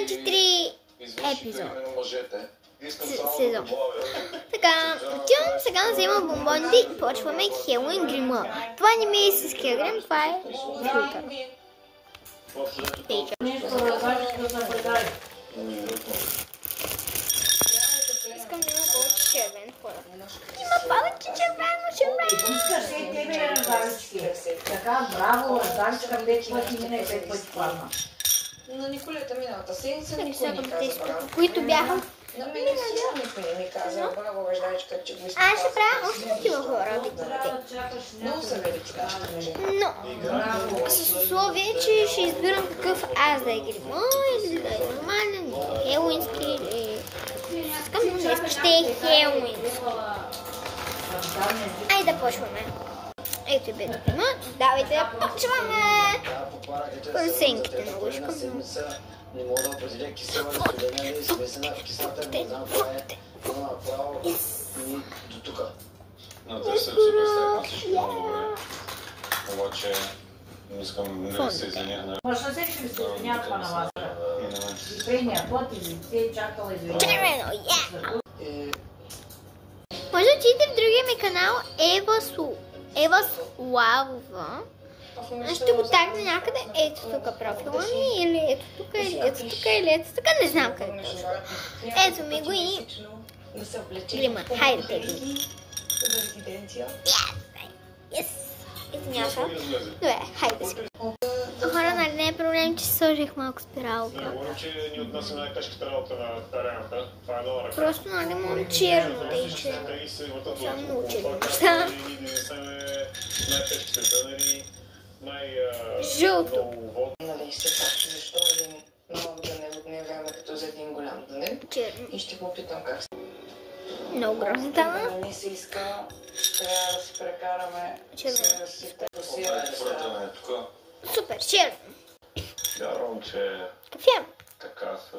4 епизода. Сезон. Така, отивам сега да взема бомбоните и почваме Хелоуин грима. Това не ми е истинския грим, това е филтър. Искам да има повече червен хора. Има повече червено. Искаш и тебе раздавички. Така, браво, раздавичка 5 пъти мина и 5 пъти падна. На Николета миналата седмица никой не каза браво. Които бяха. На мен никой не ми каза браво, веждачка, че го изпитава. Аз ще правя още такива хора. Много са велики нашите мъже. Но с условие, че ще избирам какъв аз да е грима, или да е нормален, хелоуински, или... Искам днес ще е хелоуински. Айде да почваме. Ето и бе грима. Давайте да почваме. Оценките много искам. Не мога да определя кисела или студена или смесена в кислата, не знам това е направо и до тук. Но те са супер степен всичко много добре. Обаче не искам да се извиня. Може да се ще ви се извиня това на вас. И предния път и те чакала извиня. Червено, може да отидете в другия ми канал Ева Славова. Ще го тагна някъде ето тук профила ми, или ето тук, или ето тук, или ето тук, не знам къде точно. Ето ми го и грима. Хайде теби. Yes! Извинявам се. Добре, хайде си. Хора, нали не е проблем, че сложих малко спиралка. Не говорим, че ни отнасяме най-тежката работа на арената. Това е нова ръка. Просто нали му черно, тъй че съм научили неща. Най-тежките дънери, Жълто. Нали, все пак, защо един малък дънер отне време като за един голям дънер? Черно. И ще попитам как се. Много грозно стана. Не се иска, трябва да си прекараме. Червено. Супер, черно. Вярвам, че Кафя. така с...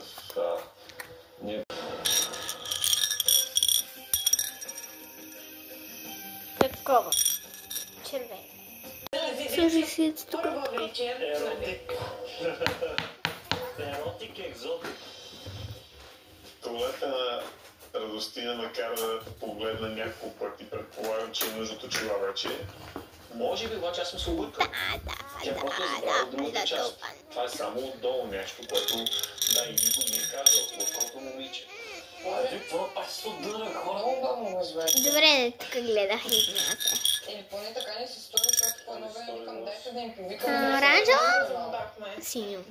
Такова. Червено. Служи си тук. Еротик екзотик. Туалета на Радостина макар да погледна няколко пъти, предполагам, че е нужното чува вече. Може би обаче аз съм се объркал. Тя просто забравя от другата част. Това е само отдолу нещо, което да и никой не е казал, отколко момиче. Това пак се отдъра хора. Добре, тук гледах и знаете. Или поне така не се стори, защото по едно време викам, дайте да им повикам. Оранжево? Синьо.